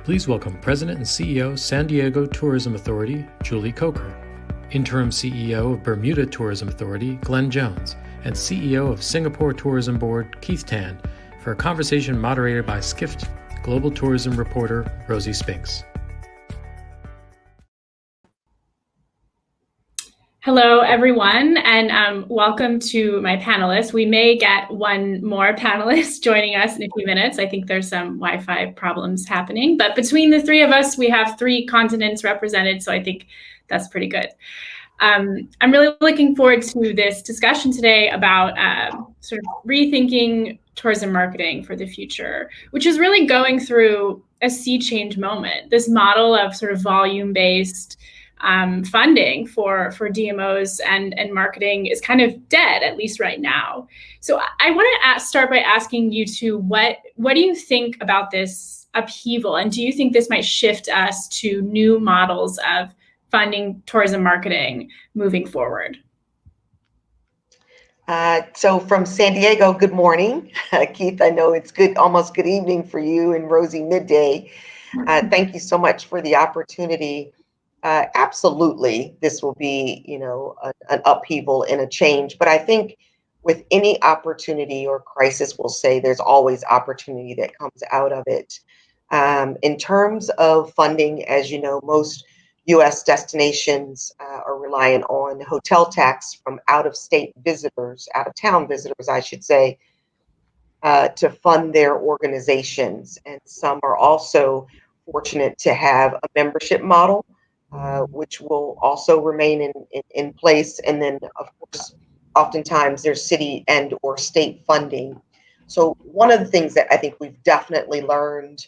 Please welcome President and CEO, San Diego Tourism Authority, Juli Coker, Interim CEO of Bermuda Tourism Authority, Glenn Jones, and CEO of Singapore Tourism Board, Keith Tan, for a conversation moderated by Skift global tourism reporter, Rosie Spinks. Hello, everyone, and welcome to my panelists. We may get one more panelist joining us in a few minutes. I think there's some Wi-Fi problems happening, but between the three of us, we have 3 continents represented, so I think that's pretty good. I'm really looking forward to this discussion today about sort of rethinking tourism marketing for the future, which is really going through a sea change moment. This model of sort of volume-based funding for DMOs and marketing is kind of dead, at least right now. So I want to start by asking you two, what do you think about this upheaval? And do you think this might shift us to new models of funding tourism marketing moving forward? So from San Diego, good morning. Keith, I know it's almost good evening for you, and Rosie, midday. Thank you so much for the opportunity. Absolutely, this will be, an upheaval and a change. But I think with any opportunity or crisis, we'll say there's always opportunity that comes out of it. In terms of funding, as you know, most U.S. destinations are reliant on hotel tax from out-of-town visitors, I should say, to fund their organizations. And some are also fortunate to have a membership model, which will also remain in place. And then, of course, oftentimes there's city and or state funding. So one of the things that I think we've definitely learned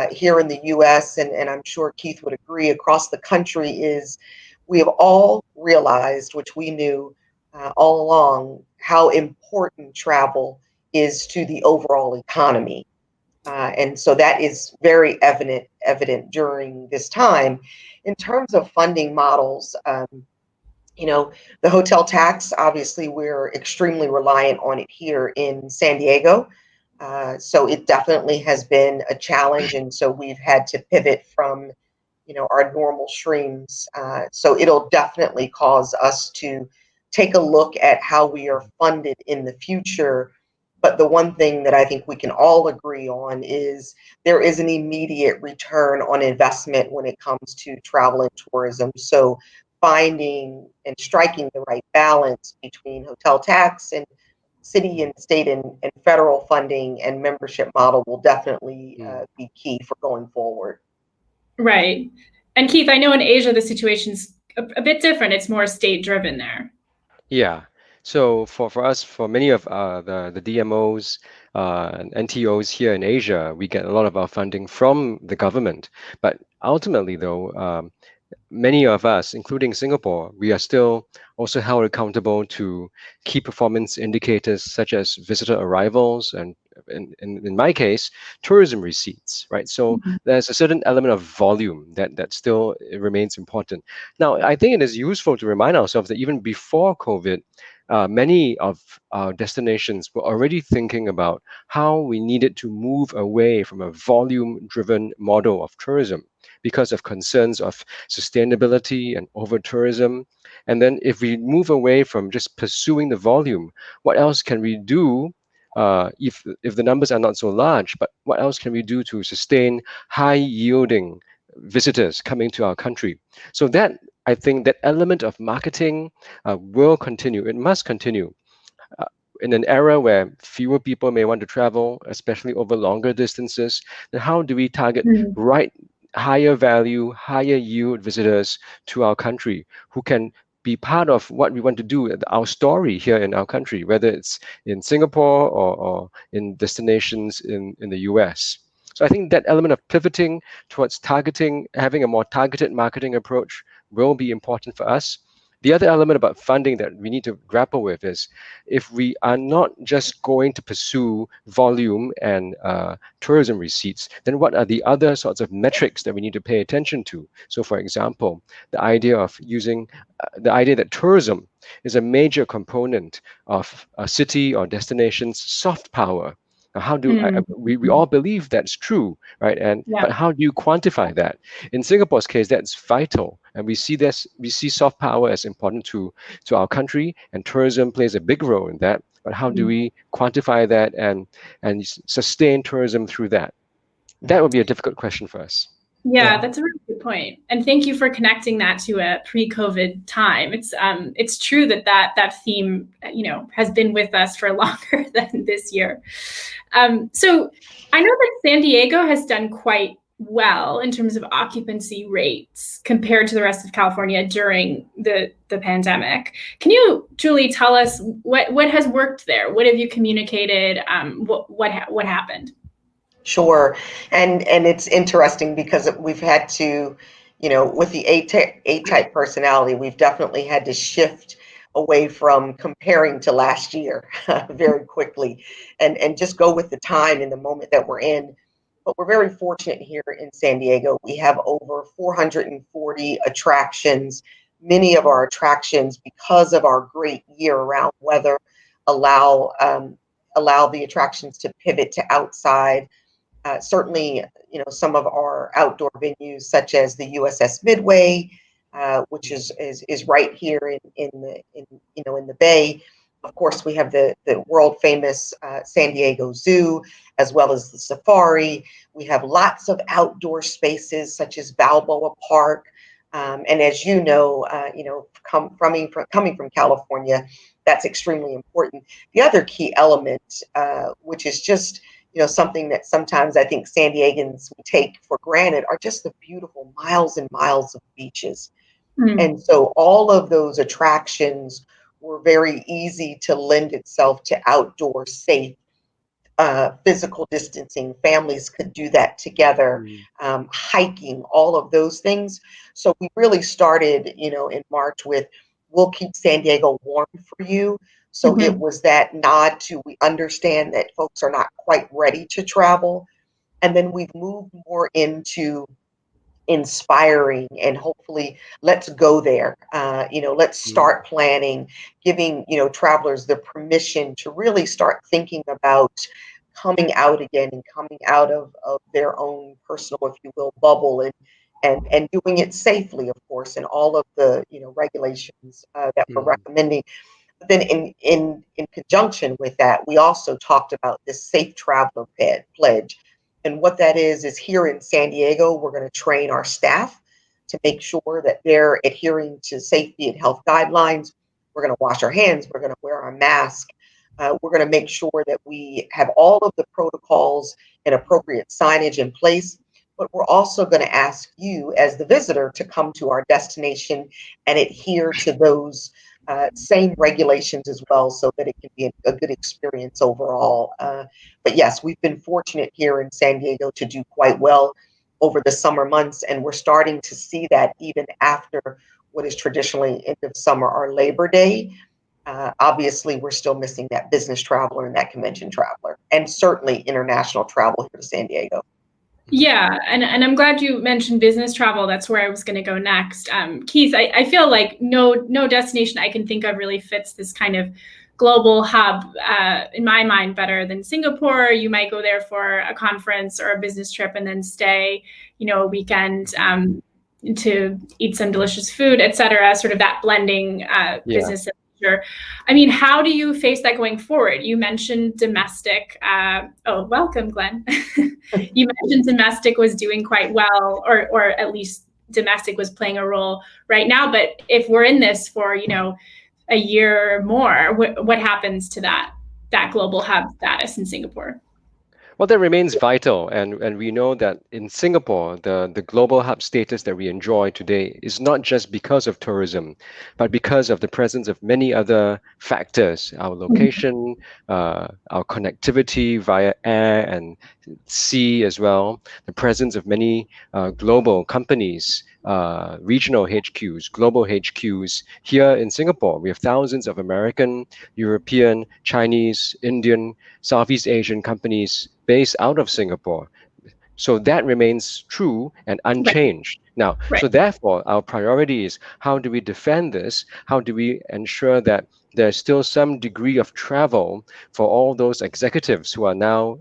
here in the U.S., and I'm sure Keith would agree across the country, is we have all realized, which we knew all along, how important travel is to the overall economy. And so that is very evident during this time. In terms of funding models, the hotel tax, obviously, we're extremely reliant on it here in San Diego. So it definitely has been a challenge. And so we've had to pivot from, our normal streams. So it'll definitely cause us to take a look at how we are funded in the future. But the one thing that I think we can all agree on is there is an immediate return on investment when it comes to travel and tourism. So finding and striking the right balance between hotel tax and city and state and federal funding and membership model will definitely be key for going forward. Right. And Keith, I know in Asia, the situation's a bit different. It's more state driven there. Yeah. So for us, for many of the DMOs and NTOs here in Asia, we get a lot of our funding from the government. But ultimately, though, many of us, including Singapore, we are still also held accountable to key performance indicators such as visitor arrivals and, in my case, tourism receipts, right? So there's a certain element of volume that still remains important. Now, I think it is useful to remind ourselves that even before COVID, many of our destinations were already thinking about how we needed to move away from a volume-driven model of tourism because of concerns of sustainability and over-tourism. And then if we move away from just pursuing the volume, what else can we do if the numbers are not so large, but what else can we do to sustain high-yielding visitors coming to our country? So that, I think, that element of marketing will continue. It must continue. In an era where fewer people may want to travel, especially over longer distances, then how do we target higher value, higher yield visitors to our country who can be part of what we want to do, our story here in our country, whether it's in Singapore or in destinations in the US. So I think that element of pivoting towards targeting, having a more targeted marketing approach will be important for us. The other element about funding that we need to grapple with is if we are not just going to pursue volume and tourism receipts, then what are the other sorts of metrics that we need to pay attention to? So, for example, the idea that tourism is a major component of a city or destination's soft power. Now, how do we all believe that's true, right? And but how do you quantify that? In Singapore's case, that's vital, and we see soft power as important to our country, and tourism plays a big role in that. But how do we quantify that and sustain tourism through that? That would be a difficult question for us. Yeah, that's a really good point. And thank you for connecting that to a pre-COVID time. It's true that theme, has been with us for longer than this year. So I know that San Diego has done quite well in terms of occupancy rates compared to the rest of California during the pandemic. Can you, Juli, tell us what has worked there? What have you communicated? What happened? Sure. And it's interesting because we've had to, with the A-type personality, we've definitely had to shift away from comparing to last year very quickly and just go with the time and the moment that we're in. But we're very fortunate here in San Diego. We have over 440 attractions. Many of our attractions, because of our great year-round weather, allow the attractions to pivot to outside. Certainly, some of our outdoor venues, such as the USS Midway, which is right here in the Bay. Of course, we have the world famous San Diego Zoo, as well as the Safari. We have lots of outdoor spaces, such as Balboa Park, and as coming from California, that's extremely important. The other key element, which is just something that sometimes I think San Diegans take for granted, are just the beautiful miles and miles of beaches. And so all of those attractions were very easy to lend itself to outdoor, safe, physical distancing. Families could do that together, hiking, all of those things. So we really started, in March with, we'll keep San Diego warm for you. So it was that nod to, we understand that folks are not quite ready to travel. And then we've moved more into inspiring and hopefully let's go there. Let's start planning, giving, travelers the permission to really start thinking about coming out again and coming out of their own personal, if you will, bubble and doing it safely, of course, and all of the, regulations that we're recommending. But then in conjunction with that, we also talked about this Safe Traveler Pledge. And what that is here in San Diego, we're going to train our staff to make sure that they're adhering to safety and health guidelines. We're going to wash our hands. We're going to wear our mask. We're going to make sure that we have all of the protocols and appropriate signage in place. But we're also going to ask you as the visitor to come to our destination and adhere to those same regulations as well, so that it can be a good experience overall. But yes, we've been fortunate here in San Diego to do quite well over the summer months, and we're starting to see that even after what is traditionally end of summer or Labor Day. Obviously, we're still missing that business traveler and that convention traveler, and certainly international travel here to San Diego. Yeah, and I'm glad you mentioned business travel. That's where I was going to go next. Keith, I feel like no destination I can think of really fits this kind of global hub, in my mind, better than Singapore. You might go there for a conference or a business trip and then stay, a weekend to eat some delicious food, et cetera, sort of that blending business. I mean, how do you face that going forward? You mentioned domestic. Welcome, Glenn. You mentioned domestic was doing quite well, or at least domestic was playing a role right now. But if we're in this for, a year or more, what happens to that global hub status in Singapore? Well, that remains vital, and we know that in Singapore, the global hub status that we enjoy today is not just because of tourism, but because of the presence of many other factors: our location, our connectivity via air and sea as well, the presence of many global companies, regional HQs, global HQs here in Singapore. We have thousands of American, European, Chinese, Indian, Southeast Asian companies based out of Singapore. So that remains true and unchanged. So therefore, our priority is, how do we defend this? How do we ensure that there's still some degree of travel for all those executives who are now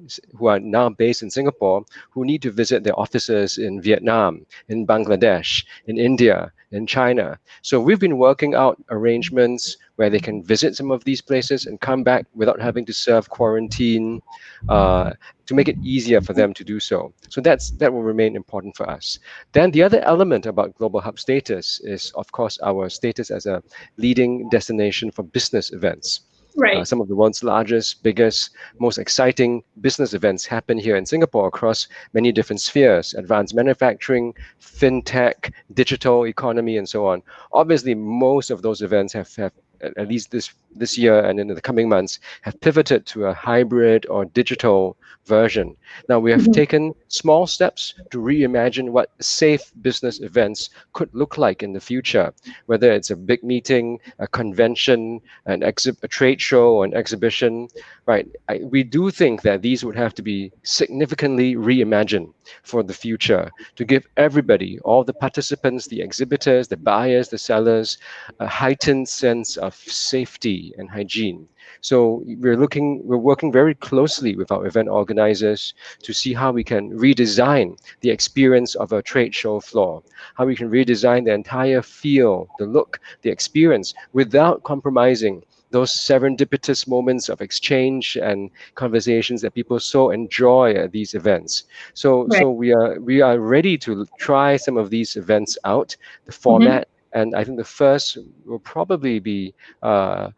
based in Singapore, who need to visit their offices in Vietnam, in Bangladesh, in India, in China. So we've been working out arrangements where they can visit some of these places and come back without having to serve quarantine, to make it easier for them to do so. So that will remain important for us. Then the other element about Global Hub status is, of course, our status as a leading destination for business events. Right. Some of the world's largest, biggest, most exciting business events happen here in Singapore across many different spheres: advanced manufacturing, fintech, digital economy, and so on. Obviously, most of those events have at least this year and in the coming months, have pivoted to a hybrid or digital version. Now, we have taken small steps to reimagine what safe business events could look like in the future, whether it's a big meeting, a convention, a trade show, or an exhibition, right? We do think that these would have to be significantly reimagined for the future to give everybody, all the participants, the exhibitors, the buyers, the sellers, a heightened sense of safety and hygiene. So we're working very closely with our event organizers to see how we can redesign the experience of a trade show floor, how we can redesign the entire feel, the look, the experience without compromising those serendipitous moments of exchange and conversations that people so enjoy at these events. So we are ready to try some of these events out, the format. And I think the first will probably be a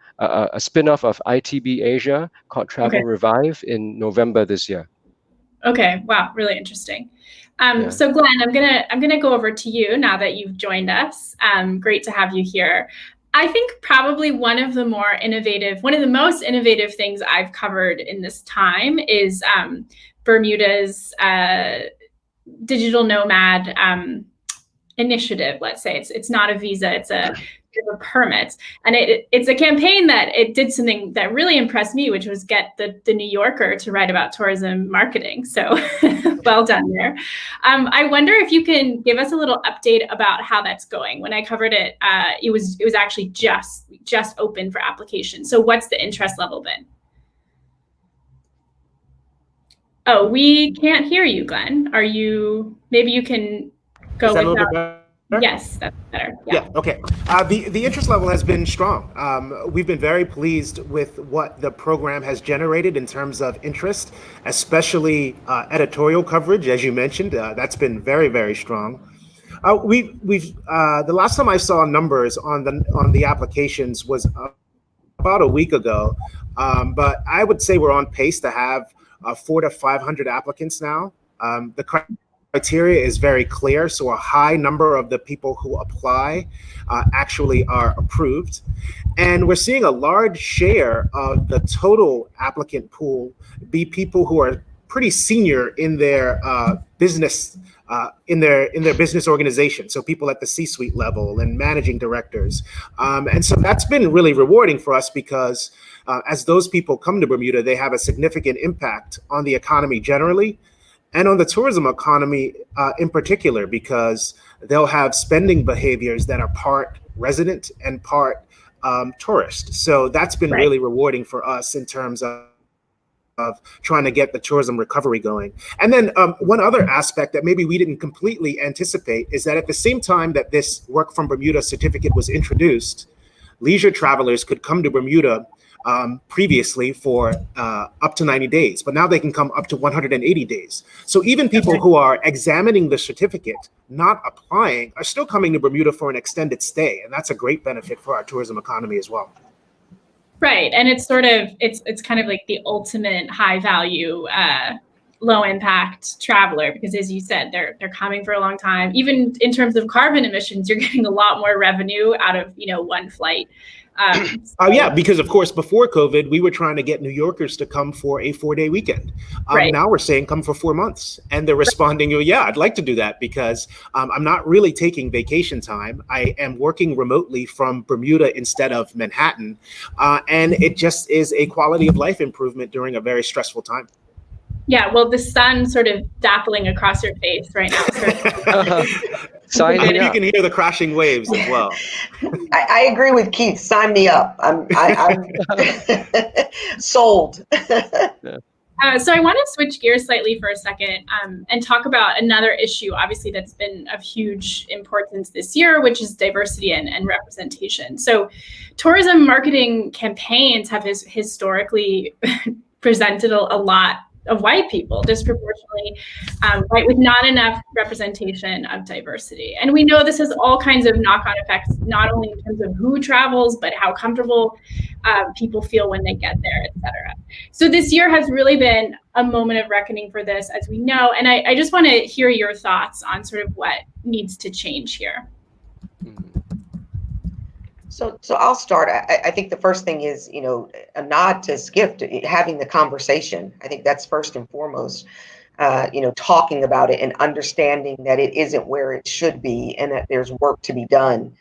spin-off of ITB Asia called Travel Revive in November this year. Okay. Wow. Really interesting. So Glenn, I'm gonna go over to you now that you've joined us. Great to have you here. I think probably one of the most innovative things I've covered in this time is Bermuda's digital nomad initiative. Let's say it's not a visa, it's a permit, and it's a campaign that it did something that really impressed me, which was get the New Yorker to write about tourism marketing. So well done there. I wonder if you can give us a little update about how that's going. When I covered it, it was actually just open for application. So what's the interest level been? Oh, we can't hear you, Glenn. Maybe you can go Is that a little bit better? Yes, that's better. Yeah, okay. The interest level has been strong. We've been very pleased with what the program has generated in terms of interest, especially editorial coverage, as you mentioned. That's been very, very strong. We've the last time I saw numbers on the applications was about a week ago, but I would say we're on pace to have 400 to 500 applicants now. The criteria is very clear, so a high number of the people who apply actually are approved. And we're seeing a large share of the total applicant pool be people who are pretty senior in their business in their business organization. So people at the C-suite level and managing directors. And so that's been really rewarding for us because as those people come to Bermuda, they have a significant impact on the economy generally, and on the tourism economy in particular, because they'll have spending behaviors that are part resident and part tourist. So that's been really rewarding for us in terms of trying to get the tourism recovery going. And then one other aspect that maybe we didn't completely anticipate is that at the same time that this Work from Bermuda certificate was introduced, leisure travelers could come to Bermuda previously for up to 90 days, but now they can come up to 180 days. So even people who are examining the certificate, not applying, are still coming to Bermuda for an extended stay. And that's a great benefit for our tourism economy as well. Right. And it's sort of, it's kind of like the ultimate high value, low impact traveler, because as you said, they're coming for a long time. Even in terms of carbon emissions, you're getting a lot more revenue out of, one flight. Yeah, because of course, before COVID, we were trying to get New Yorkers to come for a 4-day weekend. Now we're saying come for 4 months, and they're responding, yeah, I'd like to do that because I'm not really taking vacation time. I am working remotely from Bermuda instead of Manhattan. And it just is a quality of life improvement during a very stressful time. Yeah, well, the sun sort of dappling across your face right now. Sign I hope me you up. can hear the crashing waves as well. I agree with Keith. Sign me up. I'm sold. So I want to switch gears slightly for a second and talk about another issue, obviously, that's been of huge importance this year, which is diversity and representation. So tourism marketing campaigns have historically presented a lot of white people, disproportionately white, with not enough representation of diversity. And we know this has all kinds of knock-on effects, not only in terms of who travels, but how comfortable people feel when they get there, et cetera. So this year has really been a moment of reckoning for this, as we know. And I just want to hear your thoughts on sort of what needs to change here. So I'll start. I think the first thing is, a nod to Skift, having the conversation. I think that's first and foremost, talking about it and understanding that it isn't where it should be and that there's work to be done.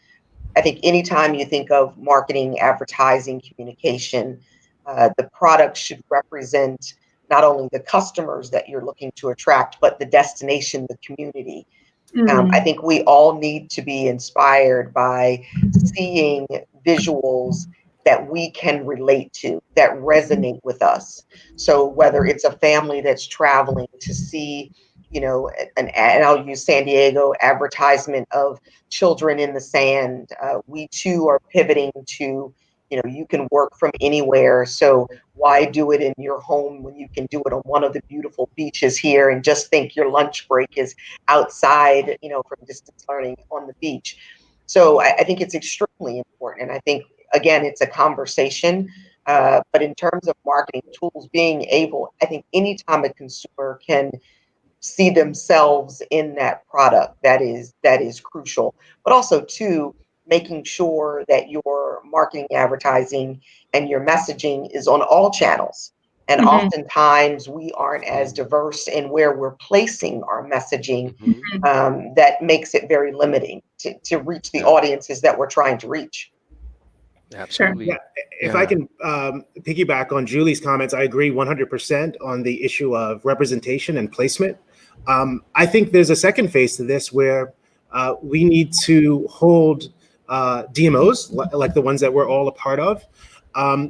I think anytime you think of marketing, advertising, communication, the product should represent not only the customers that you're looking to attract, but the destination, the community. I think we all need to be inspired by seeing visuals that we can relate to, that resonate with us. So whether it's a family that's traveling to see, and I'll use San Diego advertisement of children in the sand. We too are pivoting to, you can work from anywhere. So why do it in your home when you can do it on one of the beautiful beaches here and just think your lunch break is outside, from distance learning on the beach. So I think it's extremely important. And I think, again, it's a conversation. But in terms of marketing tools, being able, I think anytime a consumer can see themselves in that product, that is crucial. But also, too, making sure that your marketing, advertising, and your messaging is on all channels. And oftentimes we aren't as diverse in where we're placing our messaging. That makes it very limiting to reach the audiences that we're trying to reach. Absolutely. Yeah. If I can piggyback on Julie's comments, I agree 100% on the issue of representation and placement. I think there's a second phase to this where we need to hold DMOs, like the ones that we're all a part of,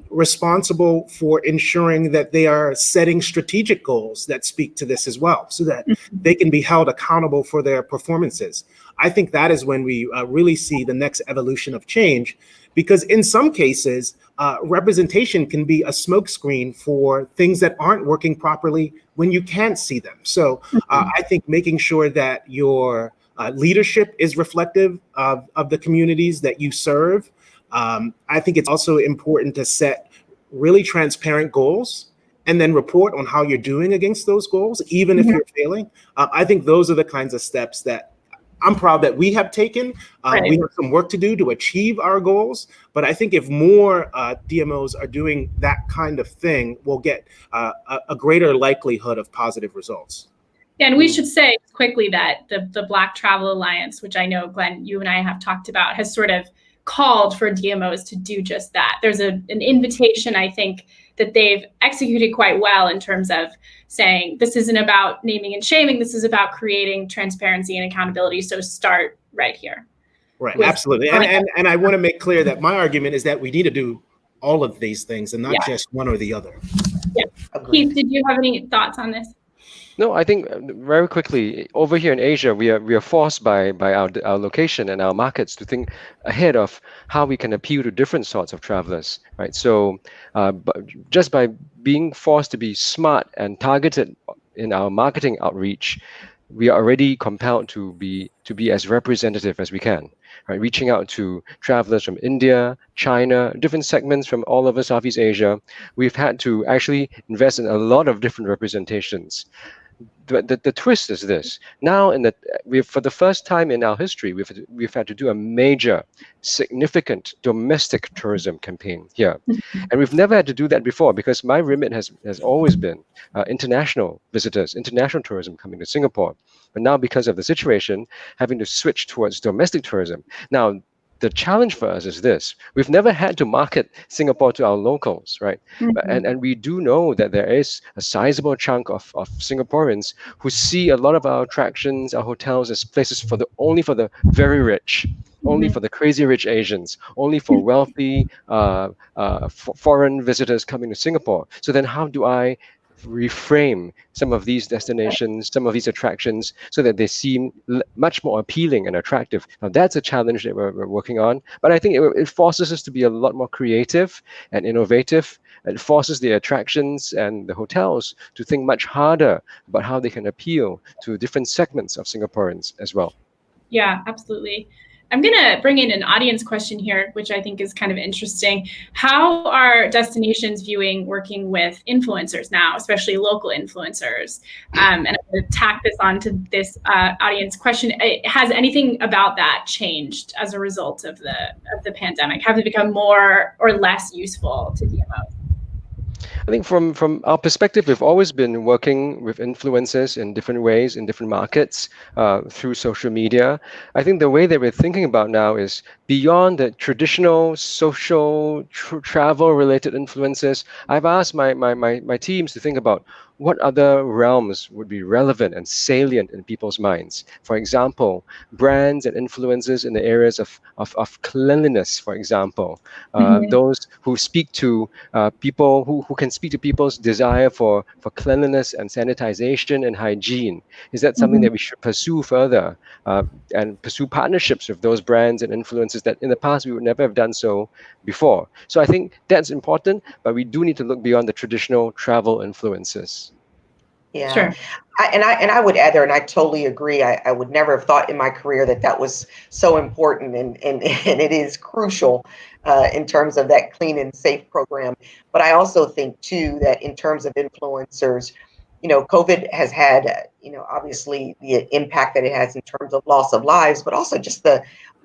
responsible for ensuring that they are setting strategic goals that speak to this as well, so that they can be held accountable for their performances. I think that is when we really see the next evolution of change, because in some cases, representation can be a smokescreen for things that aren't working properly when you can't see them. So I think making sure that your leadership is reflective of the communities that you serve. I think it's also important to set really transparent goals and then report on how you're doing against those goals, even if you're failing. I think those are the kinds of steps that I'm proud that we have taken. We have some work to do to achieve our goals, but I think if more DMOs are doing that kind of thing, we'll get a greater likelihood of positive results. Yeah, and we should say quickly that the Black Travel Alliance, which I know, Glenn, you and I have talked about, has sort of called for DMOs to do just that. There's an invitation, I think, that they've executed quite well in terms of saying this isn't about naming and shaming, this is about creating transparency and accountability. So start right here. Right, absolutely. And I want to make clear that my argument is that we need to do all of these things and not just one or the other. Yeah. Keith, did you have any thoughts on this? No, I think very quickly, over here in Asia, we are forced by our location and our markets to think ahead of how we can appeal to different sorts of travelers, right? So just by being forced to be smart and targeted in our marketing outreach, we are already compelled to be as representative as we can, right? Reaching out to travelers from India, China, different segments from all over Southeast Asia. We've had to actually invest in a lot of different representations. The twist is this: now, for the first time in our history, we've had to do a major, significant domestic tourism campaign here, and we've never had to do that before because my remit has always been international visitors, international tourism coming to Singapore. But now, because of the situation, having to switch towards domestic tourism. Now, the challenge for us is this: we've never had to market Singapore to our locals, right? And we do know that there is a sizable chunk of Singaporeans who see a lot of our attractions, our hotels, as places for the only for the very rich, only for the crazy rich Asians, only for wealthy foreign visitors coming to Singapore. So then how do I reframe some of these destinations, some of these attractions, so that they seem much more appealing and attractive? Now, that's a challenge that we're working on, but I think it forces us to be a lot more creative and innovative. It forces the attractions and the hotels to think much harder about how they can appeal to different segments of Singaporeans as well. Yeah, absolutely. I'm going to bring in an audience question here, which I think is kind of interesting. How are destinations viewing working with influencers now, especially local influencers? And I'm going to tack this onto this audience question. Has anything about that changed as a result of the pandemic? Have they become more or less useful to DMOs? I think from our perspective, we've always been working with influencers in different ways, in different markets, through social media. I think the way that we're thinking about now is beyond the traditional social travel-related influencers. I've asked my teams to think about what other realms would be relevant and salient in people's minds. For example, brands and influencers in the areas of cleanliness, for example, those who speak to people who can speak to people's desire for cleanliness and sanitization and hygiene. Is that something that we should pursue further and pursue partnerships with those brands and influencers that in the past we would never have done so before? So I think that's important, but we do need to look beyond the traditional travel influences. Yeah. Sure. I would add there, and I totally agree. I would never have thought in my career that was so important, and it is crucial in terms of that clean and safe program. But I also think too that in terms of influencers, COVID has had, obviously the impact that it has in terms of loss of lives, but also just the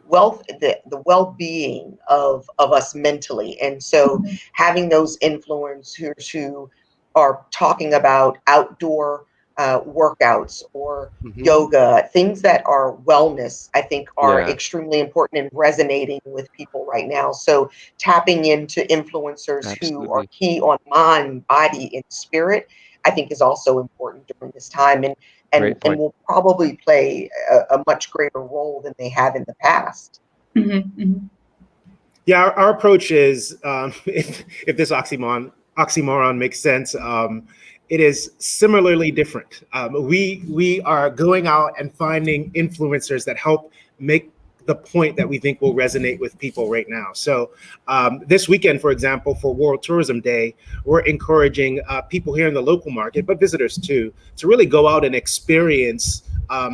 well-being of us mentally. And so having those influencers who are talking about outdoor workouts or yoga, things that are wellness, I think are extremely important and resonating with people right now. So tapping into influencers who are key on mind, body, and spirit, I think is also important during this time, and will probably play a much greater role than they have in the past. Yeah, our approach is, if this oxymoron makes sense, it is similarly different. We are going out and finding influencers that help make the point that we think will resonate with people right now. So this weekend, for example, for World Tourism Day, we're encouraging people here in the local market, but visitors too, to really go out and experience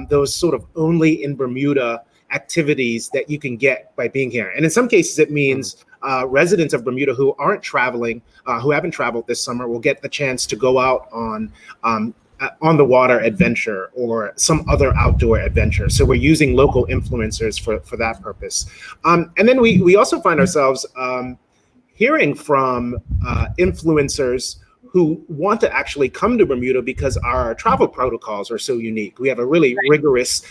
those sort of only in Bermuda activities that you can get by being here. And in some cases, it means residents of Bermuda who aren't traveling, who haven't traveled this summer, will get the chance to go out on the water adventure or some other outdoor adventure. So we're using local influencers for that purpose. And then we also find ourselves hearing from influencers who want to actually come to Bermuda because our travel protocols are so unique. We have a really rigorous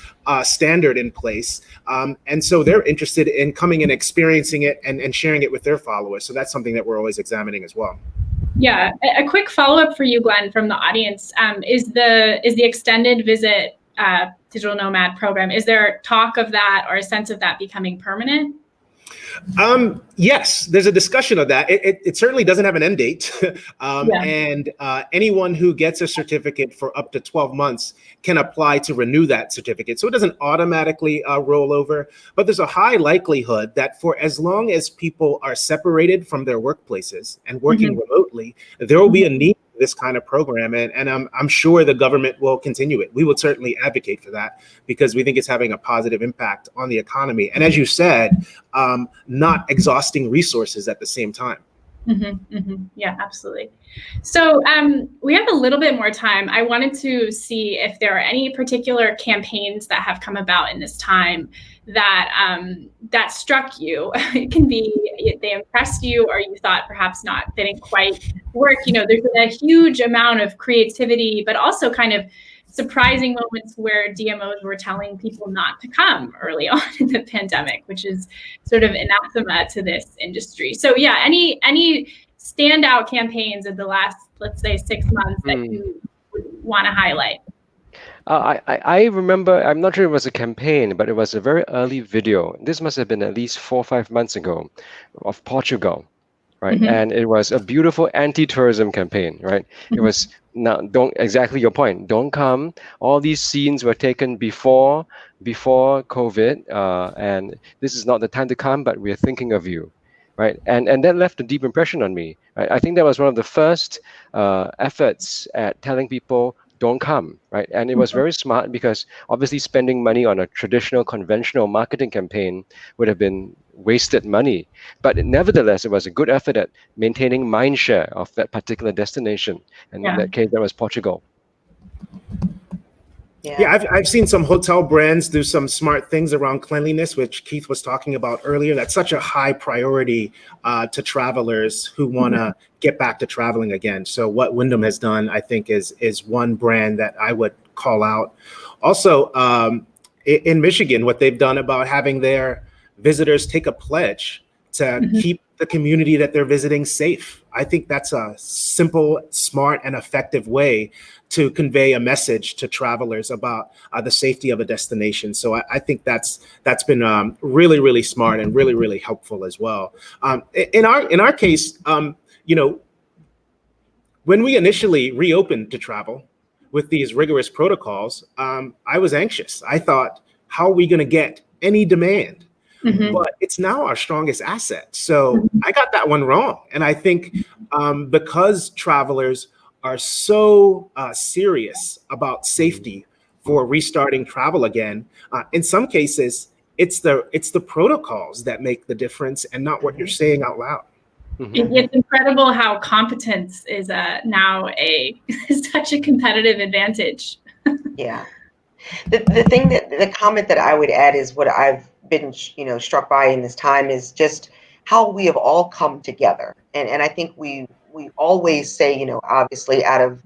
standard in place. And so they're interested in coming and experiencing it and sharing it with their followers. So that's something that we're always examining as well. Yeah, a quick follow-up for you, Glenn, from the audience. Is the extended visit digital nomad program, is there talk of that or a sense of that becoming permanent? Yes, there's a discussion of that. It certainly doesn't have an end date. And anyone who gets a certificate for up to 12 months can apply to renew that certificate. So it doesn't automatically roll over, but there's a high likelihood that for as long as people are separated from their workplaces and working remotely, there will be a need for this kind of program. And I'm sure the government will continue it. We would certainly advocate for that because we think it's having a positive impact on the economy. And as you said, not exhausting resources at the same time. Yeah, absolutely. So we have a little bit more time. I wanted to see if there are any particular campaigns that have come about in this time that struck you. It can be they impressed you or you thought perhaps not, they didn't quite work. There's been a huge amount of creativity, but also kind of surprising moments where DMOs were telling people not to come early on in the pandemic, which is sort of anathema to this industry. So yeah, any standout campaigns of the last, let's say, 6 months that you would want to highlight? I remember, I'm not sure it was a campaign, but it was a very early video. This must have been at least 4 or 5 months ago, of Portugal, right? Mm-hmm. And it was a beautiful anti-tourism campaign, right? Mm-hmm. It was, now, don't, exactly your point, don't come. All these scenes were taken before COVID, and this is not the time to come, but we're thinking of you. Right, and that left a deep impression on me. Right? I think that was one of the first efforts at telling people don't come. Right, and it was very smart because obviously spending money on a traditional, conventional marketing campaign would have been wasted money. But nevertheless, it was a good effort at maintaining mind share of that particular destination. And in that case, that was Portugal. Yeah, I've seen some hotel brands do some smart things around cleanliness, which Keith was talking about earlier. That's such a high priority to travelers who want to get back to traveling again. So what Wyndham has done, I think, is one brand that I would call out. Also, in Michigan, what they've done about having their visitors take a pledge to keep the community that they're visiting safe. I think that's a simple, smart, and effective way to convey a message to travelers about the safety of a destination. So I think that's been really, really smart and really, really helpful as well. In our case, you know, when we initially reopened to travel with these rigorous protocols, I was anxious. I thought, how are we going to get any demand? But it's now our strongest asset. So I got that one wrong. And I think because travelers are so serious about safety for restarting travel again, in some cases, it's the protocols that make the difference and not what you're saying out loud. It's incredible how competence is now such a competitive advantage. Yeah. The thing the comment that I would add is what I've been, struck by in this time is just how we have all come together. And I think we always say, obviously out of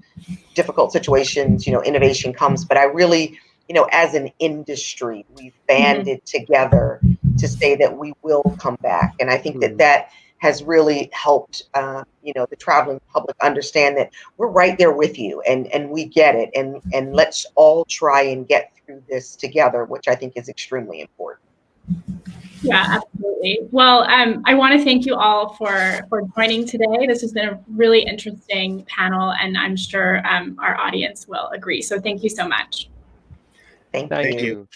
difficult situations, innovation comes, but I really, as an industry, we've banded together to say that we will come back. And I think that has really helped, the traveling public understand that we're right there with you and we get it. And let's all try and get through this together, which I think is extremely important. Yeah, absolutely. Well, I want to thank you all for joining today. This has been a really interesting panel, and I'm sure our audience will agree. So thank you so much. Thank you.